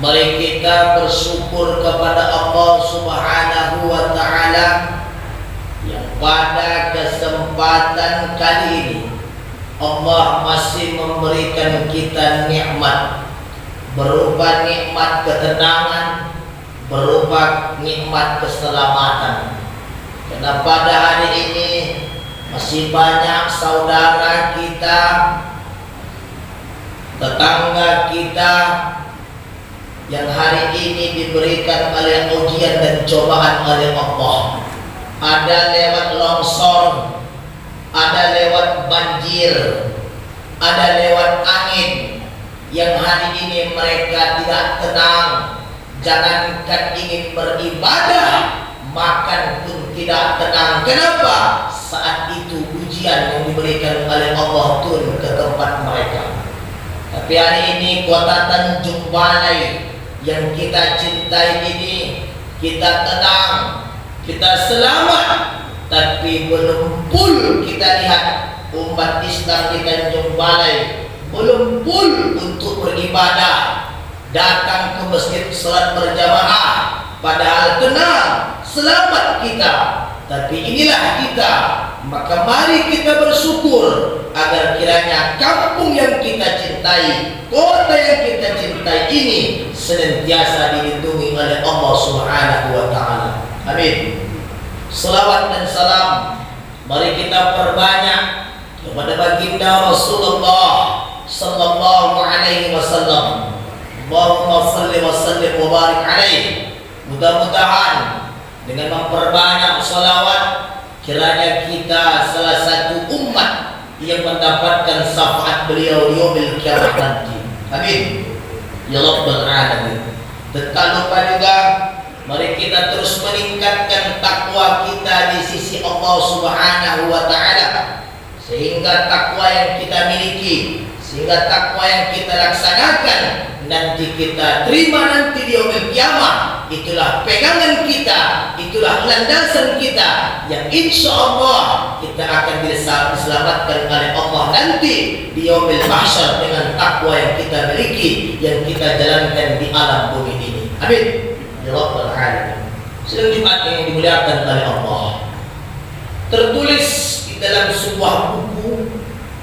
Mari kita bersyukur kepada Allah Subhanahu wa Ta'ala yang pada kesempatan kali ini Allah masih memberikan kita nikmat berupa nikmat ketenangan, berupa nikmat keselamatan. Karena pada hari ini masih banyak saudara kita, tetangga kita yang hari ini diberikan oleh ujian dan cobaan oleh Allah. Ada lewat longsor, ada lewat banjir, ada lewat angin, yang hari ini mereka tidak tenang. Jangankan ingin beribadah, makan pun tidak tenang. Kenapa? Saat itu ujian yang diberikan oleh Allah turun ke tempat mereka. Tapi hari ini kota Tanjung Balai yang kita cintai ini, kita tenang, kita selamat. Tapi belum pun kita lihat umat Islam di Tanjung Balai belum pun untuk beribadah, datang ke masjid salat berjamaah, padahal tenang, selamat kita. Tapi inilah kita. Maka mari kita bersyukur agar kiranya kampung yang kita cintai, kota yang kita cintai ini senantiasa dilindungi oleh Allah Subhanahu wa Ta'ala. Amin. Selawat dan salam mari kita perbanyak kepada baginda Rasulullah sallallahu alaihi wasallam. Allahumma salli wa sallim wa barik alaihi. Mudah-mudahan dengan memperbanyak salawat, kiranya kita salah satu umat yang mendapatkan syafaat beliau di yaumil qiyamah nanti. Amin ya rabbal alamin. Dan tak lupa juga mari kita terus meningkatkan takwa kita di sisi Allah Subhanahu wa Ta'ala, sehingga takwa yang kita miliki, sehingga takwa yang kita laksanakan nanti kita terima nanti di yaumil qiyamah. Itulah pegangan kita, itulah landasan kita yang insya Allah kita akan diselamatkan oleh Allah nanti di yaumil mahsyar dengan takwa yang kita miliki, yang kita jalankan di alam bumi ini. Amin ya rabbal alamin. Sidang Jumat yang dimuliakan oleh Allah, tertulis di dalam sebuah buku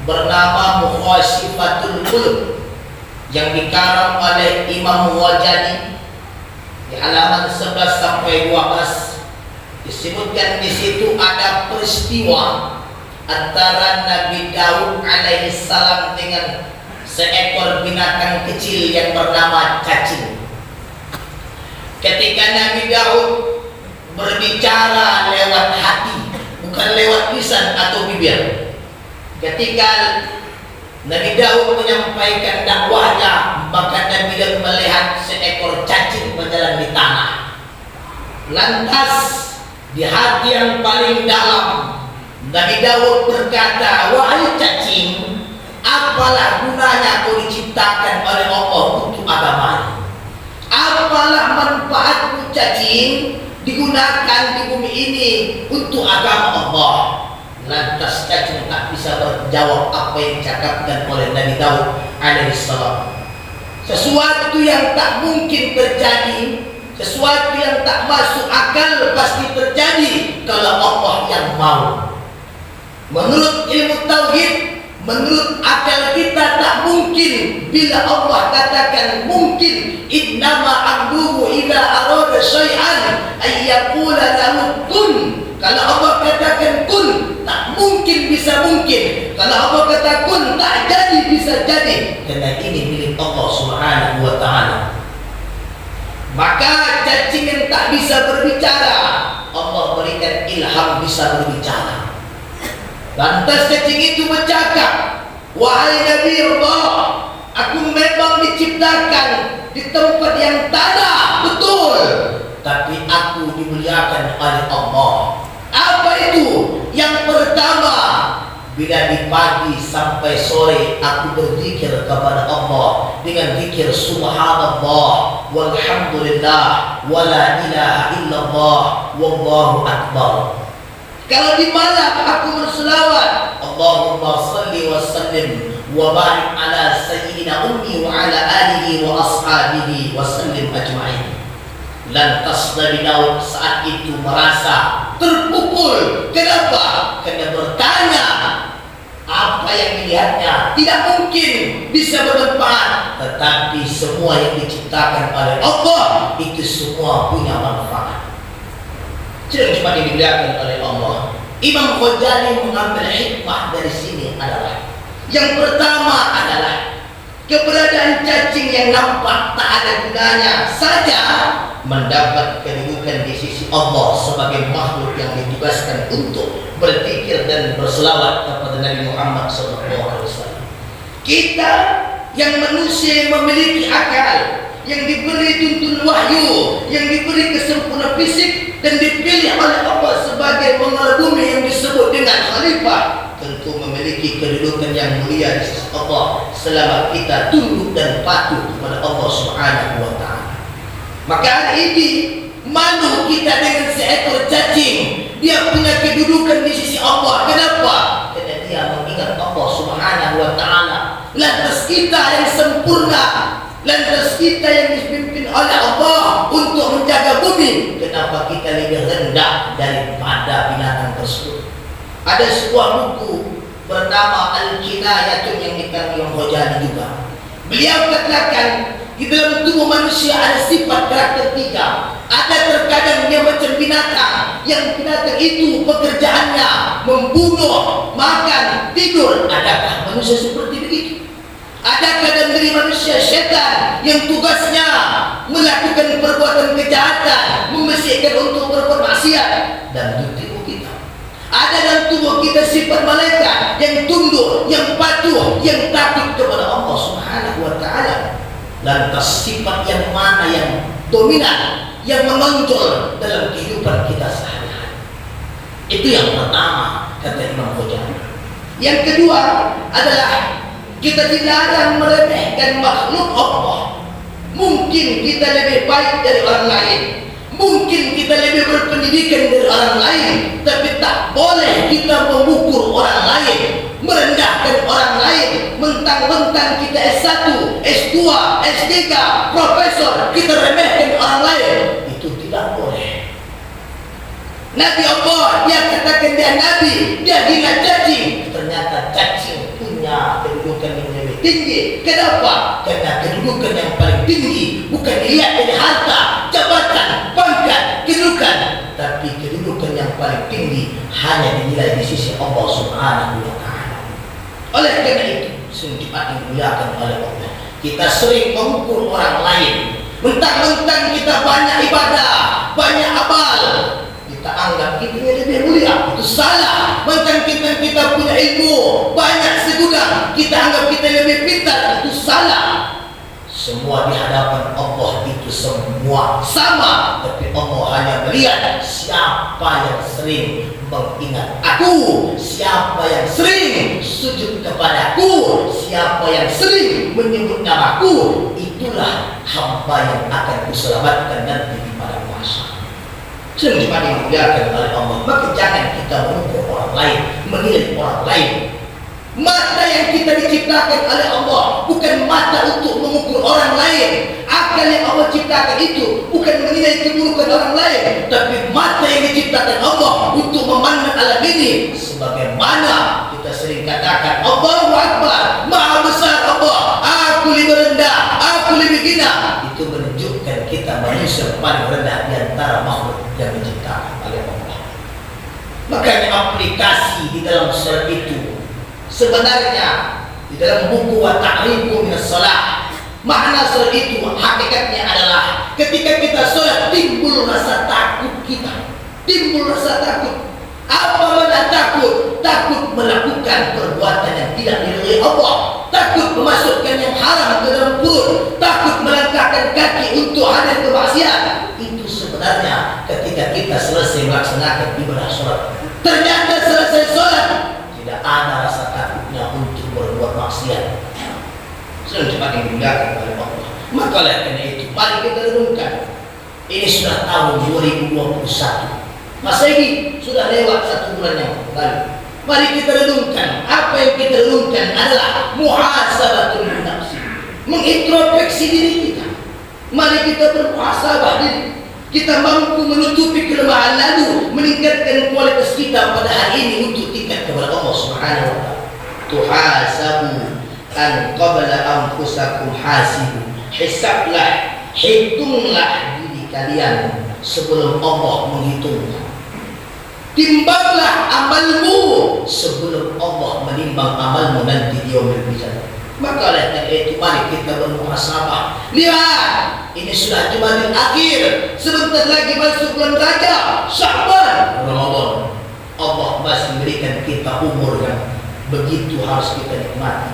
bernama Mukhasifatul Qulub yang dikarang oleh Imam Wajani di halaman 11 sampai 12. Disebutkan di situ ada peristiwa antara Nabi Daud alaihi salam dengan seekor binatang kecil yang bernama cacing. Ketika Nabi Daud berbicara lewat hati, bukan lewat lisan atau bibir. Ketika Nabi Daud menyampaikan dakwahnya, maka Nabi Daud melihat seekor cacing berjalan di tanah. Lantas di hati yang paling dalam, Nabi Daud berkata, "Wahai cacing, apalah gunanya kau diciptakan oleh Allah untuk agama ini? Apalah manfaatmu cacing digunakan di bumi ini untuk agama Allah?" Lantas cacing tak bisa berjawab apa yang dicakapkan oleh Nabi Daud alaihissalam. Sesuatu yang tak mungkin terjadi, sesuatu yang tak masuk akal pasti terjadi kalau Allah yang mau. Menurut ilmu tauhid, menurut akal kita tak mungkin. Bila Allah katakan mungkin, innama amruhu idza arada syai'an ayyaqula lahu kun. Kalau Allah katakan kun, tak mungkin bisa mungkin. Kalau Allah kata kun, tak jadi bisa jadi. Karena ini milik Allah Subhanahu wa Ta'ala. Maka cacing yang tak bisa berbicara, Allah berikan ilham bisa berbicara. Lantas cacing itu bercakap, "Wahai Nabi Allah, aku memang diciptakan di tempat yang tanah, betul. Tapi aku dimuliakan oleh Allah. Apa itu? Yang pertama, bila di pagi sampai sore aku berzikir kepada Allah dengan zikir subhanallah walhamdulillah wala ilaha illallah wallahu akbar. Kalau di malam aku berselawat, Allahumma salli wa sallim wa barik ala sayyidina ummi wa ala alihi wa ashabihi wa sallim ajma'in. Lantas Nabi Daud saat itu merasa terpukul. Kenapa? Karena bertanya, apa yang dilihatnya tidak mungkin bisa bermanfaat, tetapi semua yang diciptakan oleh Allah itu semua punya manfaat. Tidak cuma dimuliakan oleh Allah. Imam Ghazali mengambil hikmah dari sini adalah, yang pertama adalah keberadaan cacing yang nampak tak ada gunanya saja mendapat kedudukan di sisi Allah sebagai makhluk yang ditugaskan untuk berzikir dan berselawat kepada Nabi Muhammad SAW. Kita yang manusia yang memiliki akal, yang diberi tuntun wahyu, yang diberi kesempurnaan fisik dan dipilih oleh Allah sebagai pengelola bumi yang disebut dengan khalifah, tentu memiliki kedudukan yang mulia di sisi Allah selama kita tunduk dan patuh kepada Allah Subhanahu wa taala. Maka hari ini malu kita dengan seekor cacing. Dia punya kedudukan di sisi Allah. Kenapa? Karena dia mengingat Allah Subhanahu wa taala. Lantas kita yang sempurna, lantas kita yang dipimpin oleh Allah untuk menjaga bumi, kenapa kita lebih rendah daripada binatang tersebut? Ada sebuah buku bernama Al-Kinayatun yang dikarangi Imam Ghazali juga. Beliau katakan di dalam tubuh manusia ada sifat karakter tiga. Ada terkadang dia macam binatang, yang binatang itu pekerjaannya membunuh, makan, tidur. Adakah manusia seperti begitu? Ada kadang dari manusia setan yang tugasnya melakukan perbuatan kejahatan, membisikkan untuk berbuat maksiat, dan tubuh kita. Ada dalam tubuh kita sifat malaikat yang tunduk, yang patuh, yang takut kepada Allah Subhanahu wa taala. Lantas sifat yang mana yang dominan, yang menonjol dalam kehidupan kita sehari-hari? Itu yang pertama, kata Imam Ghazali. Yang kedua adalah kita dilarang meremehkan makhluk Allah. Mungkin kita lebih baik dari orang lain, mungkin kita lebih berpendidikan dari orang lain, tapi tak boleh kita mengukur orang lain, merendahkan orang lain, mentang-mentang kita S1, S2, S3, profesor, kita remehkan orang lain. Itu tidak boleh. Nabi Allah, dia katakan dia Nabi, dia hina cacing. Ternyata cacing punya kedudukan yang lebih tinggi. Kenapa? Karena kedudukan yang paling tinggi bukan dilihat dari harta, jabatan, pangkat, kedudukan, tapi kedudukan yang paling tinggi hanya dinilai di sisi Allah Subhanahu wa taala. Oleh karena itu, sungguh dimuliakan oleh Allah. Kita sering mengukur orang lain, mentang-mentang kita banyak ibadah, banyak amal, kita anggap kita lebih mulia. Itu salah. Mentang-mentang kita punya ilmu banyak segudang, kita anggap kita lebih pintar. Itu salah. Semua di hadapan Allah itu semua sama, tapi Allah hanya melihat siapa yang sering mengingat aku, siapa yang sering sujud kepadaku, siapa yang sering menyebut namaku. Itulah hamba yang akan kuselamatkan nanti di padang mahsyar. Sungguh dimuliakan oleh Allah. Maka jangan kita mengukur orang lain, menilai orang lain. Mata yang kita diciptakan oleh Allah bukan mata untuk mengukur orang lain. Akal yang Allah ciptakan itu bukan menilai keburukan orang lain, tapi mata yang diciptakan Allah untuk memandang alam ini. Sebagaimana kita sering katakan, Allahu Akbar, Maha besar Allah, aku lebih rendah, aku lebih hina. Itu menunjukkan kita manusia paling rendah di antara makhluk yang diciptakan oleh Allah. Makanya aplikasi di dalam surat itu sebenarnya di dalam buku Wa Ta'rifu Minas Shalah, makna surat itu hakikatnya adalah ketika kita sholat timbul rasa takut kita, timbul rasa takut. Apa makna takut? Takut melakukan perbuatan yang tidak diridhai Allah, takut memasukkan yang haram ke dalam perut, takut melangkahkan kaki untuk hadir ke maksiat. Itu sebenarnya ketika kita selesai melaksanakan ibadah sholat, ternyata selesai sholat tidak ada rasa takutnya untuk berbuat maksiat. Sudah cepat dimuliakan oleh Allah. Maka oleh karena itu, mari kita renungkan. Ini sudah tahun 2021. Masa ini sudah lewat 1 bulan yang lalu. Mari kita renungkan. Apa yang kita renungkan adalah muhasabatul nafsi, mengintrospeksi diri kita. Mari kita bermuhasabah diri. Kita mampu menutupi kelemahan lalu, meningkatkan kualitas kita pada hari ini untuk tingkat kepada Allah Subhanahu wa taala. Tuhasabu an qabla anfusakum hasibu. Hisablah, hitunglah diri kalian sebelum Allah menghitungnya. Timbanglah amalmu sebelum Allah menimbang amalmu nanti di yaumil qiyamah. Maka oleh karena itu mari kita bermuhasabah. Lihat, ini sudah Jumadil akhir, sebentar lagi masuk bulan Rajab, Sya'ban, Ramadan. Allah masih memberikan kita umur yang begitu harus kita nikmati.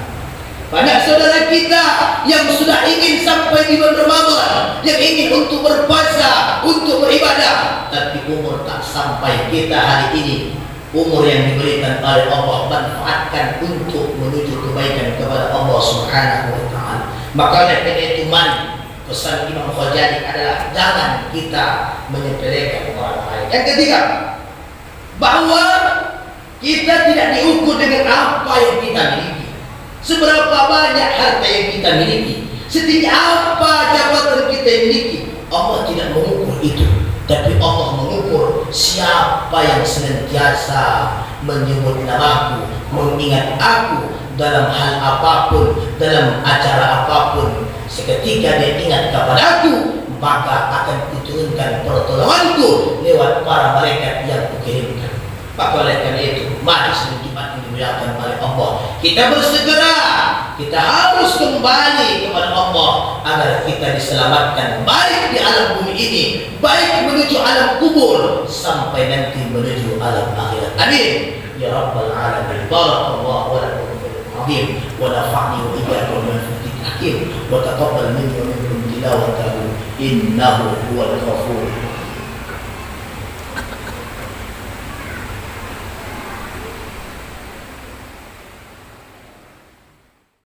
Banyak saudara kita yang sudah ingin sampai di bulan Ramadan, yang ingin untuk berpuasa, untuk beribadah, tapi umur tak sampai. Kita hari ini, umur yang diberikan oleh Allah manfaatkan untuk menuju kebaikan kepada Allah Subhanahu wa taala. Maka oleh karena itu mari, pesan Imam Ghazali adalah jangan kita menyepelekan orang lain. Yang ketiga, bahwa kita tidak diukur dengan apa yang kita miliki. Seberapa banyak harta yang kita miliki, setinggi apa jabatan kita miliki, Allah tidak mengukur itu. Tapi Allah mengukur siapa yang senantiasa menyebut namaku, mengingat aku dalam hal apapun, dalam acara apapun. Seketika dia ingat kepadaku, maka akan kuturunkan pertolonganku lewat para malaikat yang kukirimkan. Maka oleh karena itu, mari sebelum Jumat ini dimuliakan oleh Allah, kita bersegera, kita harus kembali kepada Allah agar kita diselamatkan baik di alam bumi ini, baik menuju alam kubur, sampai nanti menuju alam akhirat. Amin ya rabbal alamin. Barakallahu wa lakum fil azim wa nafa'ni wa iyyakum bil fiqhil hakim wa taqabbal minni wa minkum tilawatahu innahu huwal ghafur